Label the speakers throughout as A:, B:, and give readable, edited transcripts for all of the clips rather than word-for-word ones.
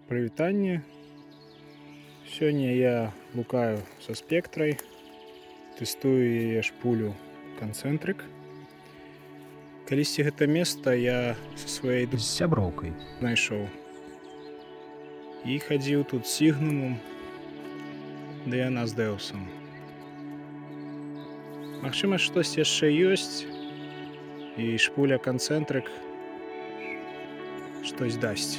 A: Прывітанне. Сёння я лукаю са спектрай, тэстую яе шпулю канцэнтрык. Калісьці гэта месца я са сваёй
B: з сяброўкай
A: знайшоў і хадзіў тут з сігнумам Дыяна з Дэусам. Магчыма, штось яшчэ ёсць і шпуля канцэнтрык штось дасць.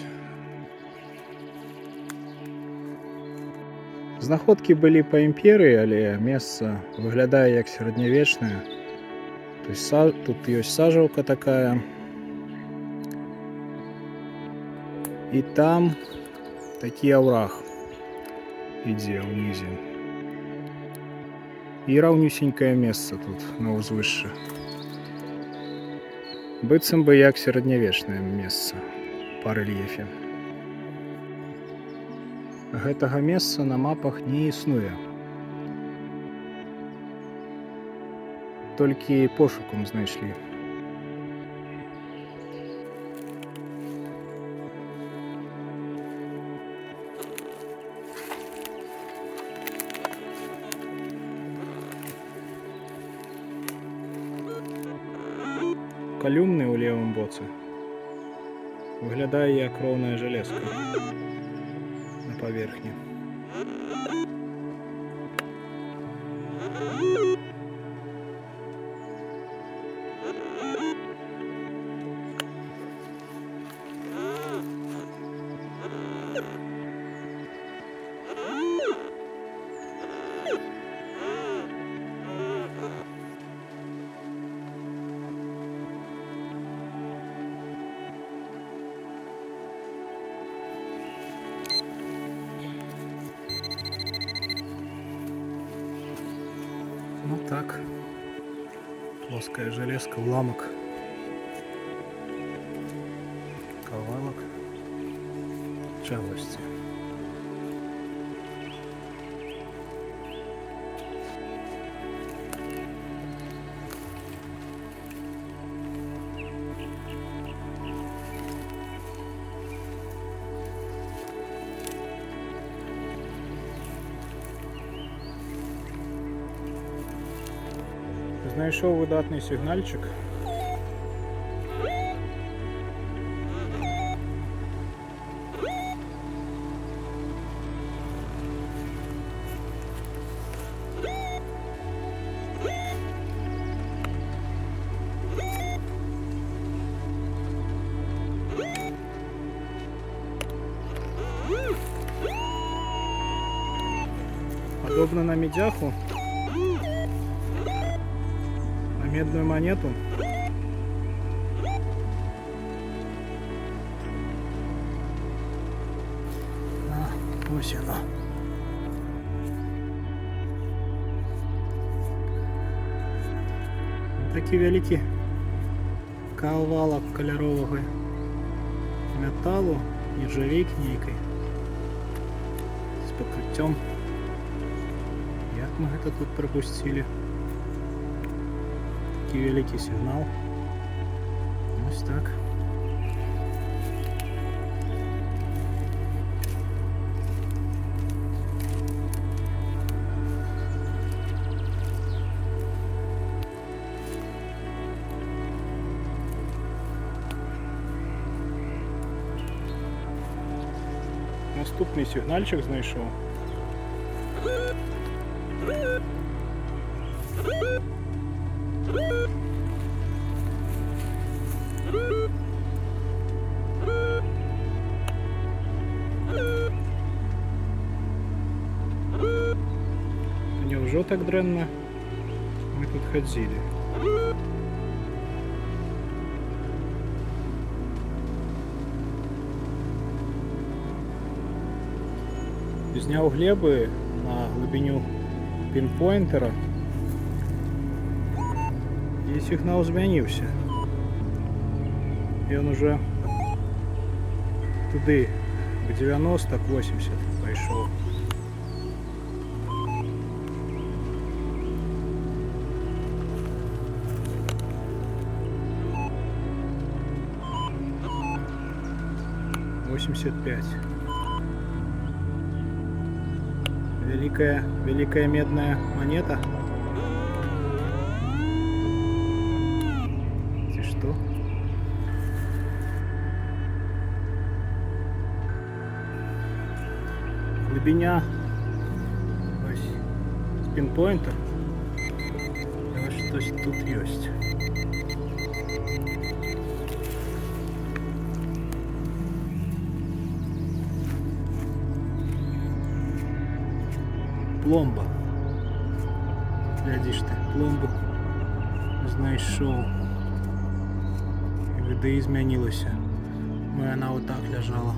A: Знаходкі былі па імперыі, але месца выглядае як сярэднявечнае. Тут ёсць сажалка такая. І там такі аўраг ідзе ўнізе. І раўнюсенькае месца тут на ўзвышшы. Быццам бы як сярэднявечнае месца па рэльефе. Гэтага месца на мапах не існуе. Толькі пошукам знайшлі. Калюмны ў левым боцы. Выглядае як роўная жалезка на паверхні. Ну так, плоская железка, уламок, кавалок чагосці. Знайшоў выдатны сігнальчик. Подобно на медяху. Медную монету. Ось она. Такі вялікі кавалак каляровага металу, нержавейкі нейкай з пакрыццём. Як мы гэта тут прапусцілі? Такий великий сигнал. Ось так. Наступний сигнальчик знайшов. Невже так дрэнна мы тут ходили? Зняў глебы на глыбіню пінпойнтера і сігнал змяніўся. Ён уже туды к 90-80 пайшоў. — 85. великая медная монета. Ты что? Глибиня ось пінпойнта. І ось щось тут есть. Пломба. Глядиш ти, пломбу знайшов. І види змінилося. Бо вона отак лежала.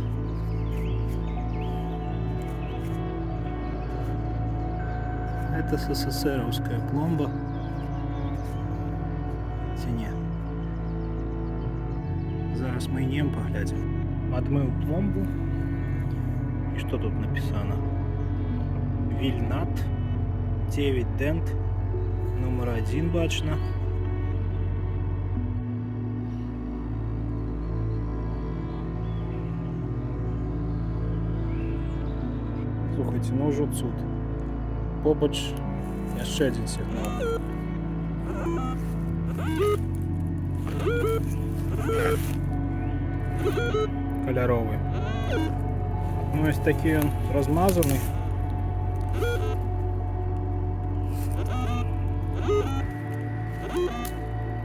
A: Это СССРовская пломба. Ці ні. Зараз ми її поглядим. Отмив пломбу. І що тут написано? Вільнат 9 дент номер 1 бачно. Слухайте, ну вже цуд. Побач ще один сигнал. Кольоровий. Ну ось такий він розмазаний.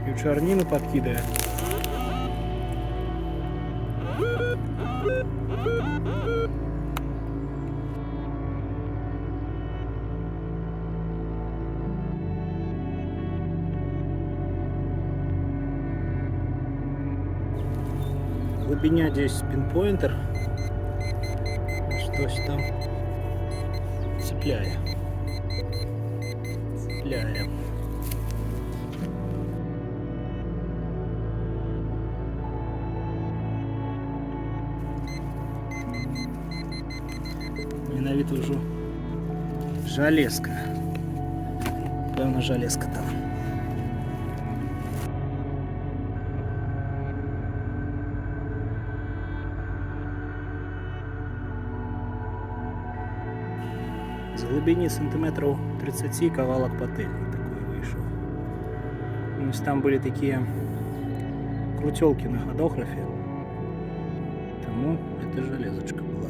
A: І в чорнину підкидає. Глибиня здесь пинпоинтер. Щось там цепляє. Ненавижу железка. Певно, железка там. З глибини сантиметрів 30 кавалок пательни такой вийшов. Ось там були такі крутелки на ходографе, тому это железочка была.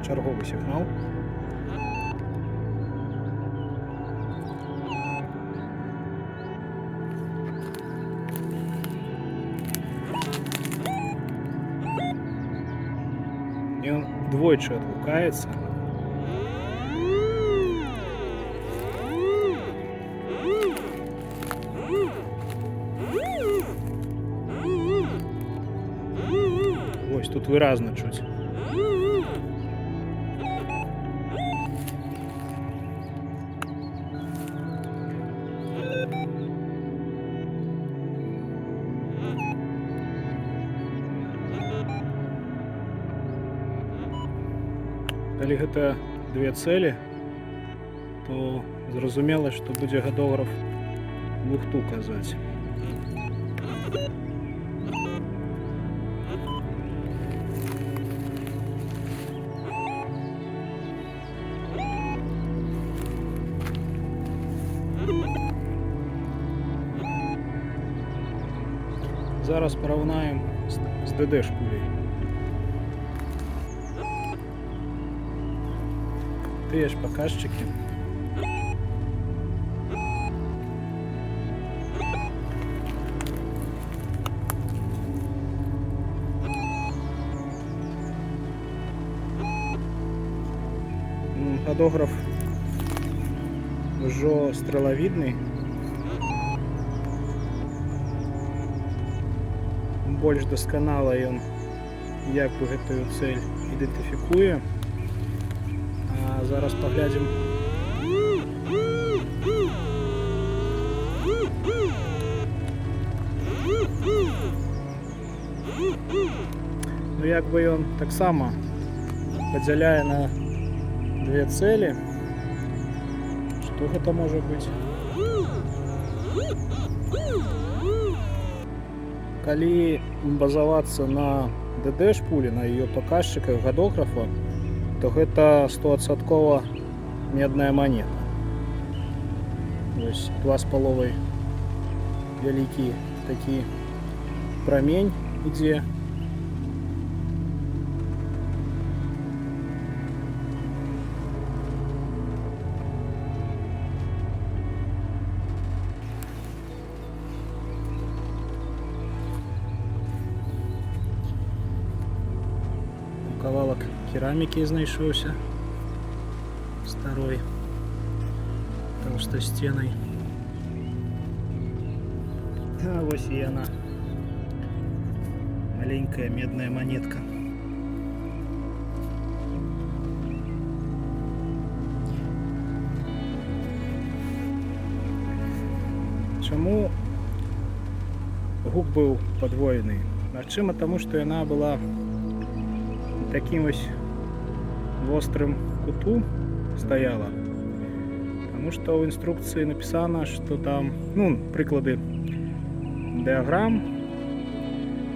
A: Черговий сигнал. И он двойче отгукается. Ось тут виразно чуть. Калі гэта две цэлі, то зразумела, што будзе гадограф лухту казаць. Зараз параўнаем з ДД-шпулей. Тыя ж паказчыкі. Гадограф ўжо стрелавідны. Больш дасканала ён як бы гэтую цэль ідэнтыфікуе. А зараз паглядзім. Ну як бы ён таксама падзяляе на две цэлі. Што гэта можа быць? Калі базавацца на ДД-шпулі, на ее паказчыках гадографа, то гэта 100% медная монета. Вось 2,5 вялікі такі прамень ідзе. Кавалак керамікі знайшоўся старой толстостенной. А вось і яна, маленькая медная монетка. Чаму гук быў падвоены? Магчыма, таму што яна была таким вось вострым куту стояла, потому что в инструкции написано, что там, ну, прыклады диаграмм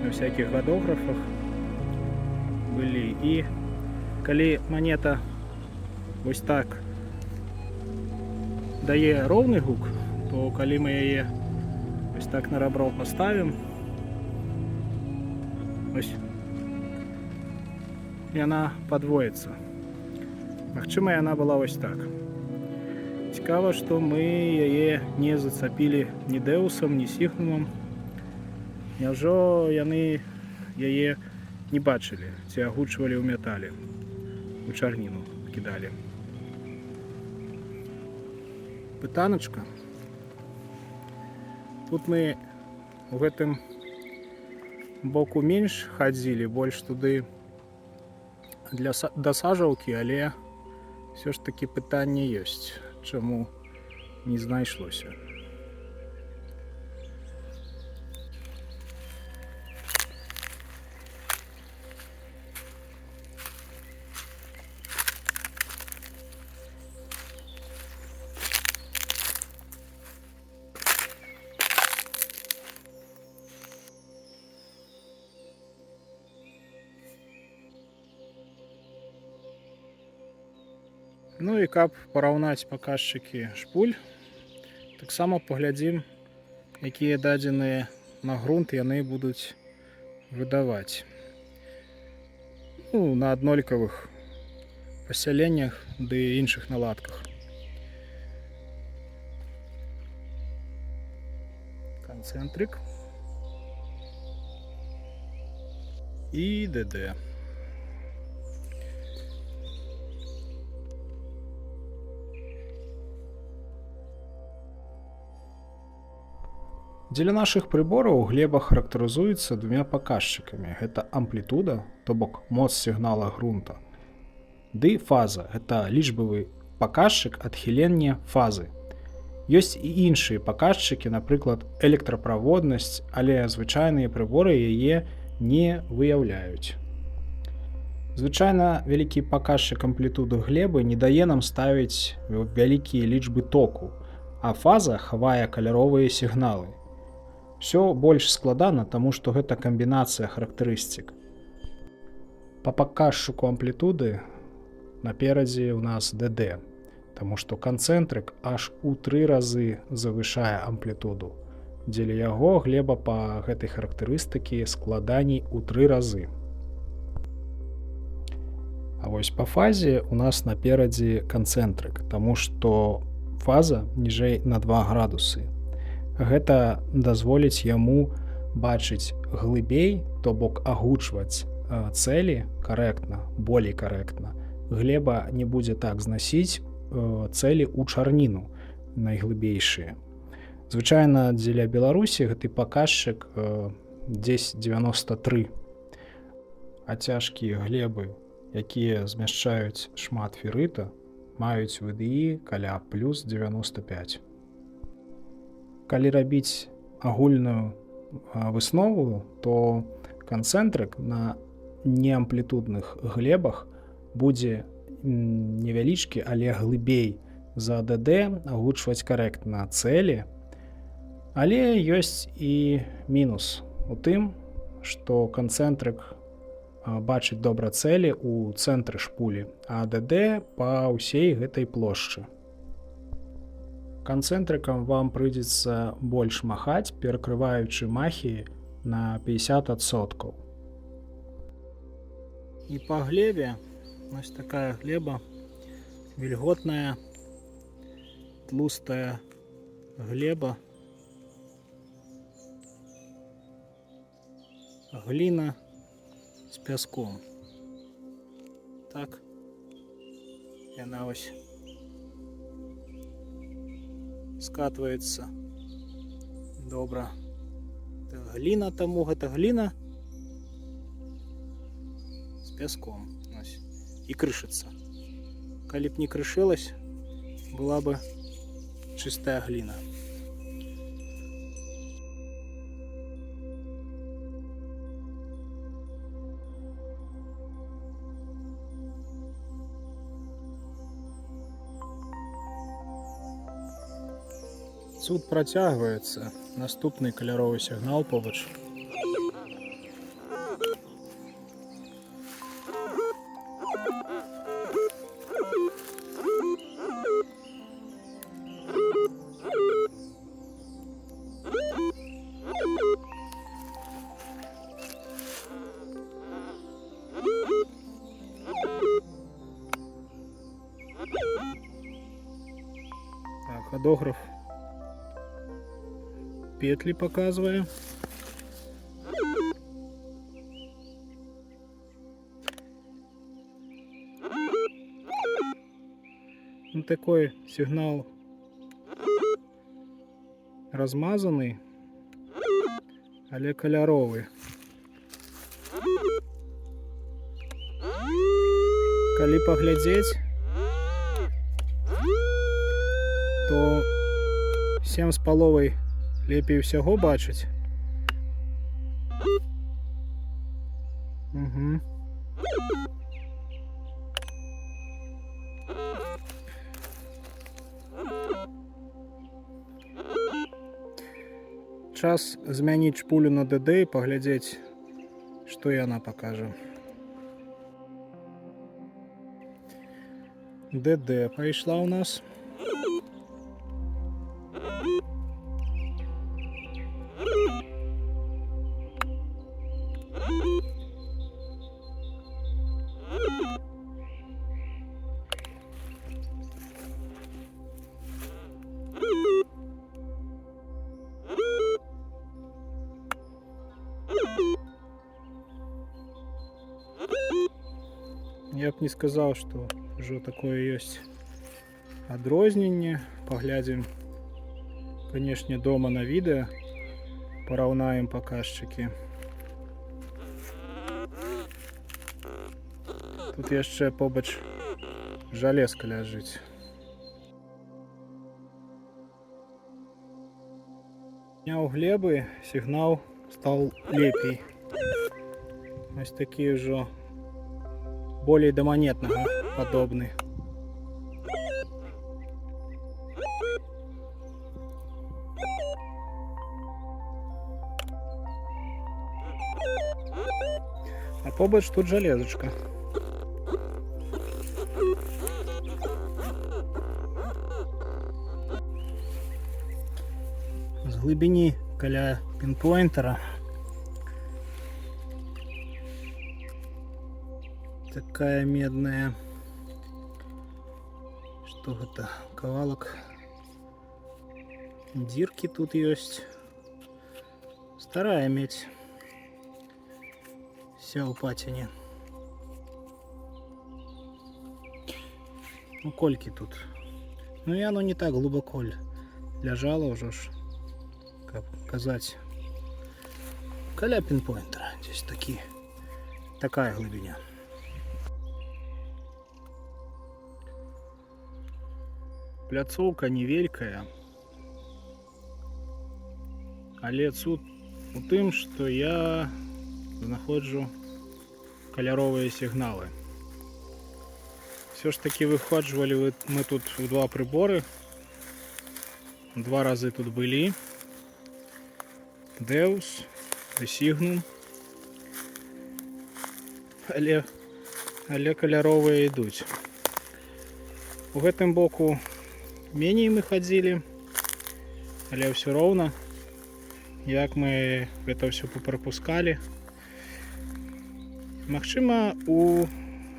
A: на всяких гадографах были, и калі монета вось так дае роўны гук, то калі мы яе вось так на ребро поставим, ось яна падвоіцца. Магчыма, яна была вось так. Цікава, што мы яе не зацапілі ні дэусам, ні сігнумам. Няўжо яны яе не бачылі, ці агучвалі ў метале, у чарніну кідалі. Пытаначка. Тут мы у гэтым боку менш хадзілі, больш туды для дасажаўкі, але все ж таки пытанне ёсць, чаму не знайшлося. Ну і каб параўнаць паказчыкі шпуль, таксама паглядзім, якія дадзеныя на грунт яны будуць выдаваць. Ну, на аднолькавых пасяленнях ды іншых наладках. Канцэнтрык і ДД. Дзеля нашых прыбораў глеба характарызуецца двумя паказчыкамі. Гэта амплітуда, то бок моц сігнала грунта, ды фаза, гэта лічбавы паказчык адхілення фазы. Ёсць і іншыя паказчыкі, напрыклад, электраправоднасць, але звычайныя прыборы яе не выяўляюць. Звычайна вялікі паказчык амплітуды глебы не дае нам ставіць вялікія лічбы току, а фаза хавае каляровыя сігналы. Всё больш складана, таму што гэта камбінацыя характарыстык. Па паказчыку амплітуды наперадзе ў нас ДД, таму што канцэнтрык аж у 3 разы завышае амплітуду. Дзеля яго глеба па гэтай характарыстыкі складаней у 3 разы. А вось па фазе у нас наперадзе канцэнтрык, таму што фаза ніжэй на 2 градусы. Гэта дазволіць яму бачыць глыбей, то бок агучваць цэлі карэктна, болей карэктна. Глеба не будзе так знасіць цэлі ў чарніну найглыбейшыя. Звычайна дзеля Беларусі гэты паказчык 10,93. А цяжкія глебы, якія змяшчаюць шмат феррыта, маюць ВДІ каля плюс 95. Калі рабіць агульную выснову, то канцэнтрык на неамплітудных глебах будзе невялічкі, але глыбей за ADD, агучваць карэктна цэлі. Але ёсць і мінус у тым, што канцэнтрык бачыць добра цэлі ў цэнтры шпулі, а ADD па ўсей гэтай плошчы. Канцэнтрыкам вам прыйдзецца больш махаць, перакрываючы махі на 50%. І па глебе, ось такая глеба, вільготная, тлустая глеба, глина з пяском. Так, яна ось скатваецца добра. Глина таму, гэта глина з пяском. Ось. І крышыцца. Калі б не крышылась, была бы чистая глина. Цуд працягваецца. Наступны каляровы сігнал побач. Так, ходограф петли показываю. Ну, такой сигнал размазанный, але каляровый. Калі паглядзець, то 7,5 лепей усяго бачыць. Угу. Час змяніць шпулю на DD і паглядзець, што яна пакажа. DD пайшла ў нас. Я б не сказаў, што ўжо такое ёсць адрозненне. Паглядзім, канешне, дома на відэа, параўнаем паказчыкі. Тут яшчэ побач жалезка ляжыць. Зняў глебы, сігнал стаў лепей. Ось такі ўжо болей да манетнага падобны. А побач тут жалезачка. З глыбіні каля пінпойнтера такая медная, что это, кавалок дырки тут есть, старая медь, вся у патине. Ну кольки тут, ну и оно не так глубоко лежало уже, как сказать, каля пинпоинтера, здесь такая глубина. Пляцоўка невеликая, але цуд у тым, што я знаходжу каляровыя сігналы. Все ж таки выхаживали мы тут в два приборы. Два раза тут были. Deus, Designum. Але каляровыя ідуць. У гэтым боку меней мы хадзілі, але ўсё роўна, як мы гэта ўсё попрапускалі. Магчыма, у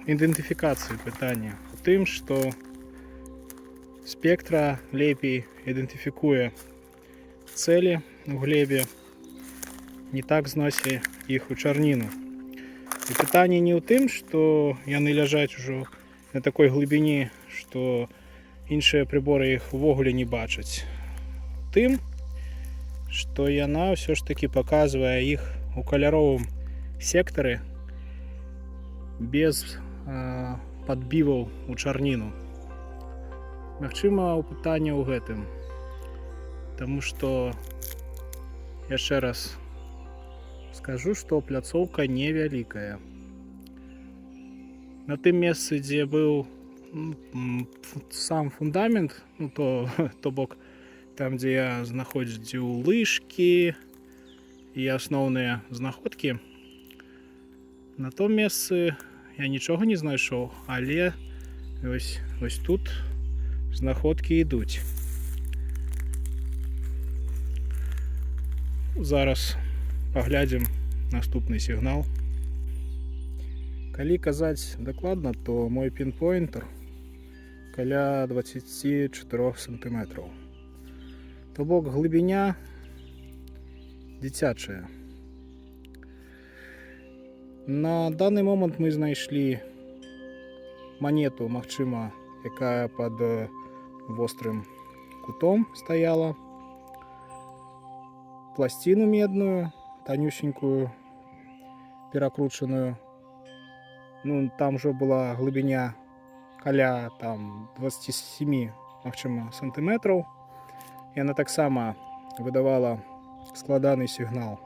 A: ідэнтыфікацыі пытання у тым, што спектра лепей ідэнтыфікуе цэлі у глебе, не так зносіць іх у чарніну. І пытанне не ў тым, што яны ляжаць ужо на такой глыбіні, што іншыя прыборы іх увогуле не бачаць. Тым, што яна ўсё ж такі паказвае іх у каляровым сектары без падбіваў у чарніну. Магчыма, у пытанне ў гэтым. Таму што, яшчэ раз скажу, што пляцоўка невялікая. На тым месцы, дзе быў сам фундамент, то бок там, дзе я знаходзіў лыжкі і асноўныя знаходкі, на том месцы я нічога не знайшоў, але ось тут знаходкі ідуць. Зараз паглядзім наступны сігнал. Калі казаць дакладна, то мой пінпоінтер каля 24 сантиметраў. То бок глыбіня дзіцячая. На даны момант мы знайшлі манету, магчыма, якая пад вострым кутом стаяла, пласціну медную, танюсенькую, перакручаную. Там уже была глыбіня каля 27, магчыма, сантиметраў. Яна таксама выдавала складаны сігнал.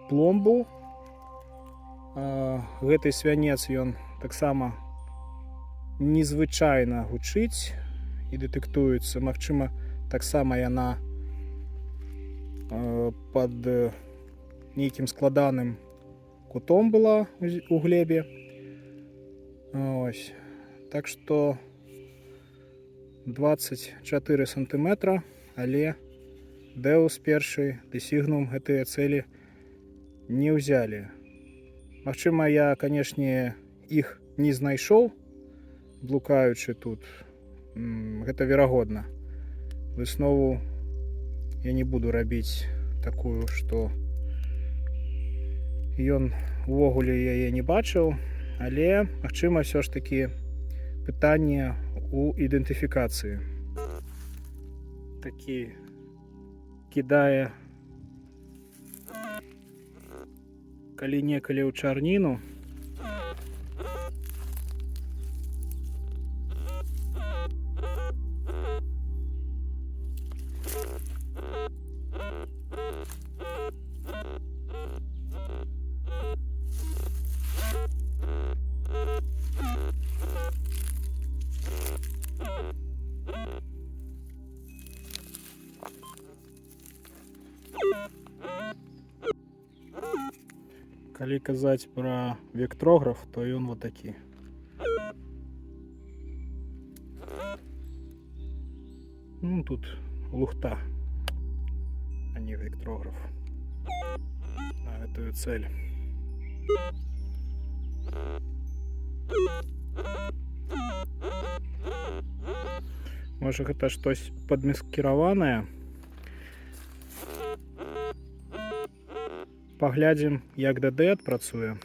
A: Пломбу. Гэты свянец, ён таксама незвычайна гучыць і дэтэктуецца. Магчыма, таксама яна пад нейкім складаным кутом была у глебе. Ось. Так што 24 сантиметра, але Deus першы, Designum гэтыя цэлі не ўзялі. Магчыма, я, канешне, іх не знайшоў, блукаючы тут. Гэта верагодна. Выснову я не буду рабіць такую, што ён увогуле яе не бачыў, але, магчыма, ўсё ж такі пытанне у ідэнтыфікацыі. Такі кідае калі-некалі ў чарніну. Калі казаць пра вектрограф, то ён вот такі. Тут лухта, а не вектрограф. На гэтую цэль. Можа, гэта штось падмаскіраванае. Паглядзім, як ДД адпрацуе.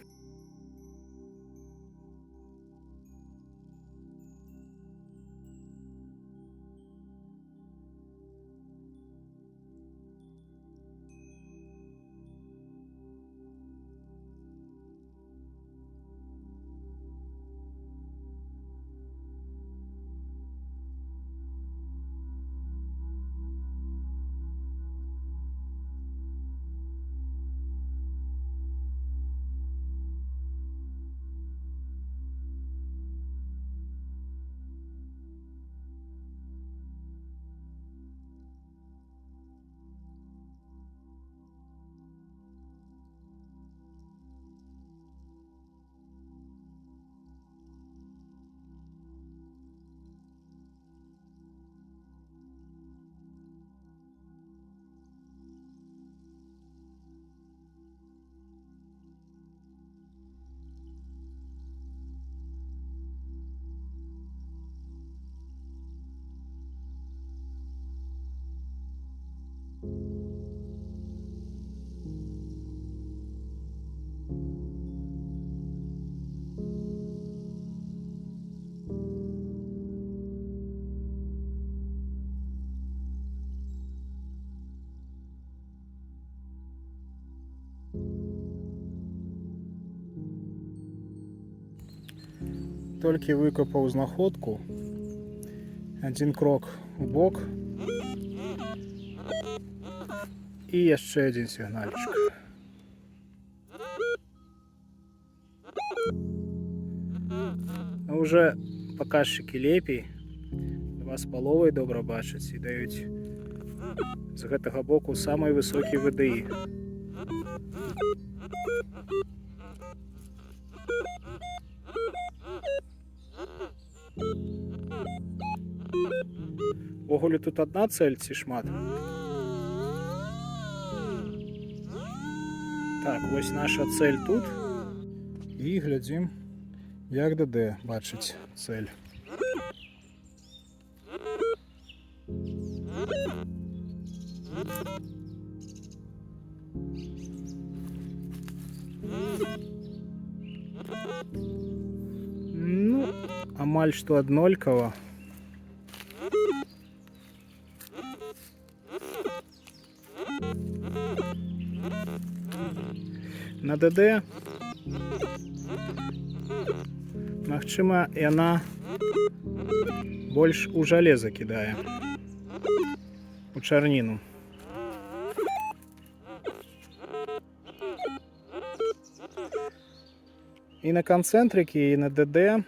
A: толькі выкопаў знаходку, адзін крок у бок і яшчэ адзін сігнальчик. Уже паказчыкі лепей, 2,5 добра бачаць і даюць з гэтага боку самай высокі VDI. Увогуле тут одна цель ці шмат? Так, вось наша цель тут. І глядзім, як ДД бачыць цель. Ну, амаль што аднолькава. На ДД, магчыма, яна больш у жалеза кідае, у чарніну. І на канцэнтрыкі, і на ДД,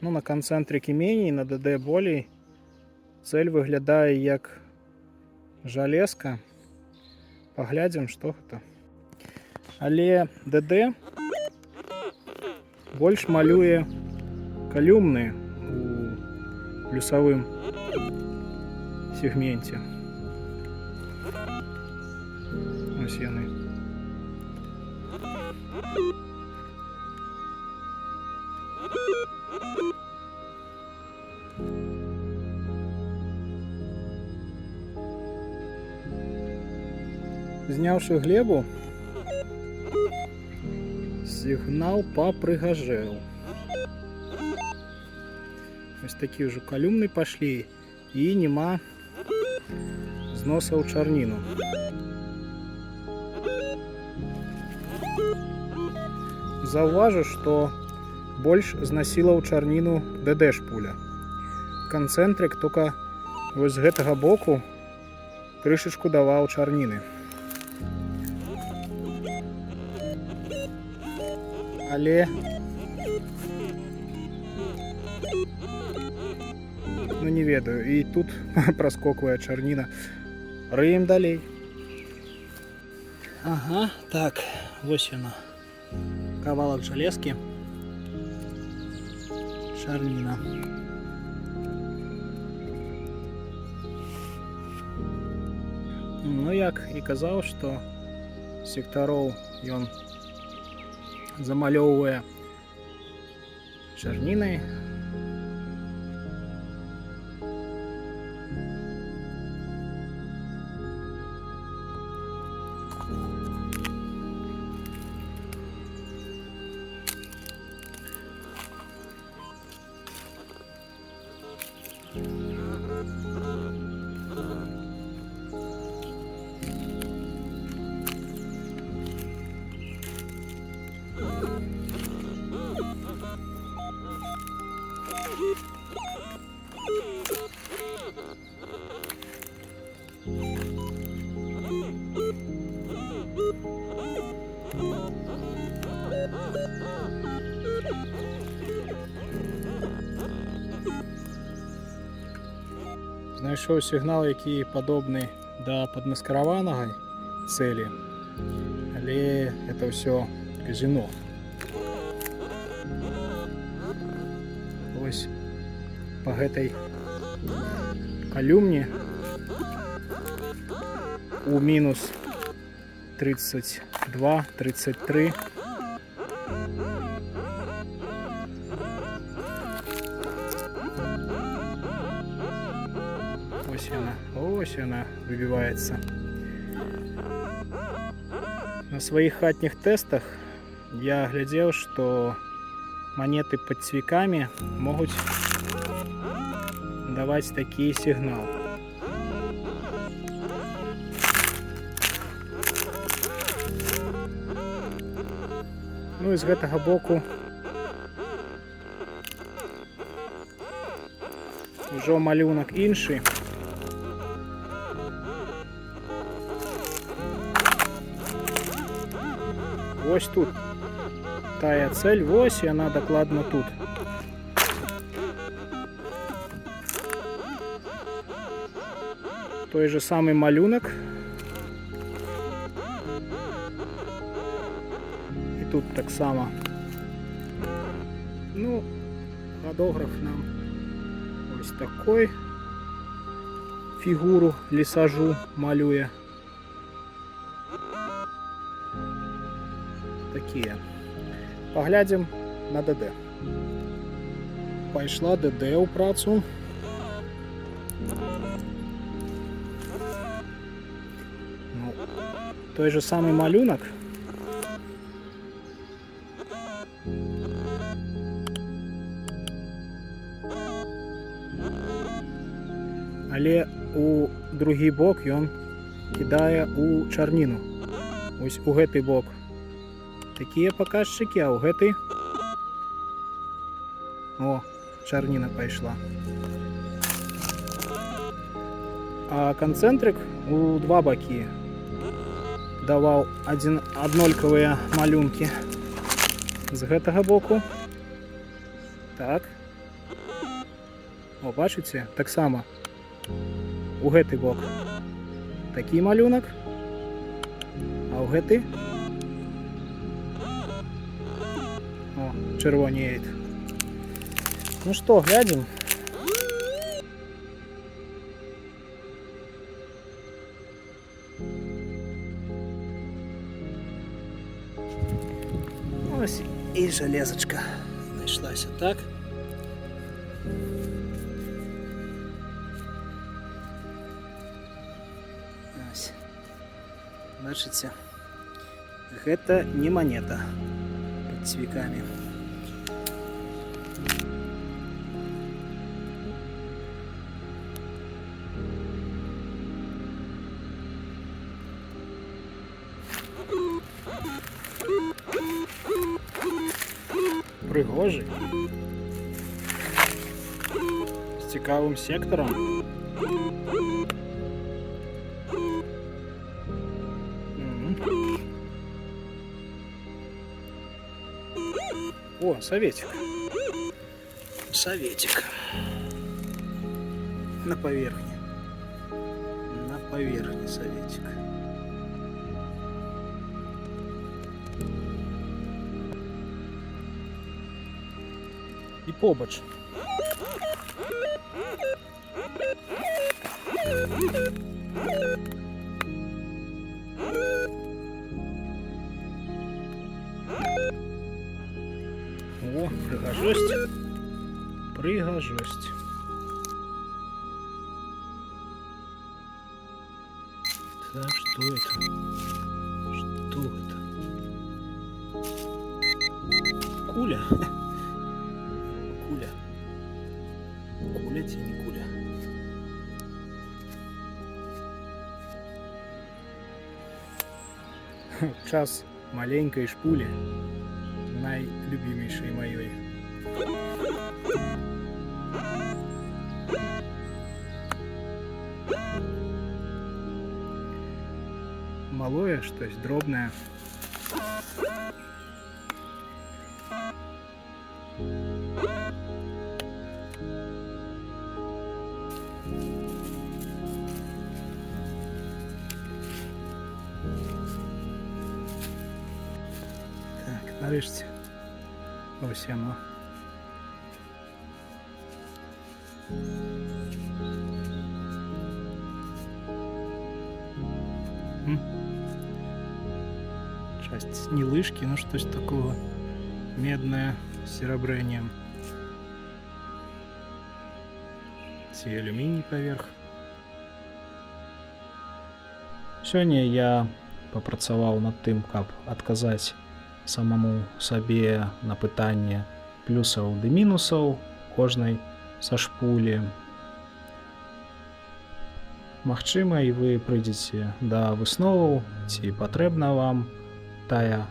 A: ну на канцэнтрыкі меней, на ДД болей, цель выглядае як жалезка. Паглядзім, што гэта. Але ДД больш малюе калюмны у плюсавым сегменце. Ось яны. Зняўшы глебу, сігнал папрыгажэў. Ось такі ўжо калюмны пашлі і нема зноса ў чарніну. Заўважу, што больш знасіла ў чарніну ДД шпуля. Канцэнтрык толькі вось з гэтага боку крышачку даваў чарніны. Але ну не ведаю, і тут праскоквае чарніна. Рыем далей. Ага, так, вось яна. Кавалак жалезкі. Чарніна. Ну як і казаў, што сектароў ён замалёўвае чарнінай. Знайшоў сігнал, які падобны да падмаскараванага цэлі, але это ўсё казино. Вось па гэтай калюмне у мінус 32-33 ось яна выбіваецца. На сваіх хатніх тэстах я глядзеў, што манеты пад цвікамі могуць даваць такі сігнал. Ну і з гэтага боку Ужо малюнак іншы. Вось тут тая цель, вось яна дакладна тут. Той же самый малюнак. І тут так само. Ну, фотограф нам ось такой фігуру лісажу малює. Такие. Поглядим на ДД. Пайшла ДД ў працу. Ну, той же самый малюнак. Але у другі бок ён кідае у чарніну. Ось у гэты бок такія паказчыкі, а ў гэты... О, чарніна пайшла. А канцэнтрык у два бакі даваў аднолькавыя малюнкі. З гэтага боку. Так. О, бачыце? Таксама у гэты бок такі малюнак, а ў гэты чырвонеет. Ну што, глядзім. Ось і жалезачка знайшлася, так? Ось. Бачыце? Гэта не манета пад цвікамі. Прыгожы. З цікавым сектарам. О, советик. Советик. На поверхне. На поверхне советик. І побач. О, прыгажосць. Прыгажосць. Так, что это? Что это? Куля? Куля. Куля ці не куля? Час маленькой шпулі, найлюбімейшай маёй. Малое штось, дробное. Так, нарешті. Ось воно. Часть не лыжки, но что-то такого медное с серебрением. Ці алюминий поверх. Сёння я папрацаваў над тым, каб адказаць самому сабе на пытанне плюсаў ды мінусаў кожнай са шпулі. Магчыма, і вы прыйдзеце да высноваў, ці патрэбна вам тая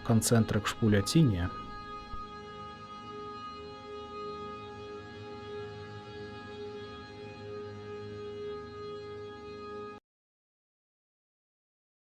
A: канцэнтрык шпуля ці не.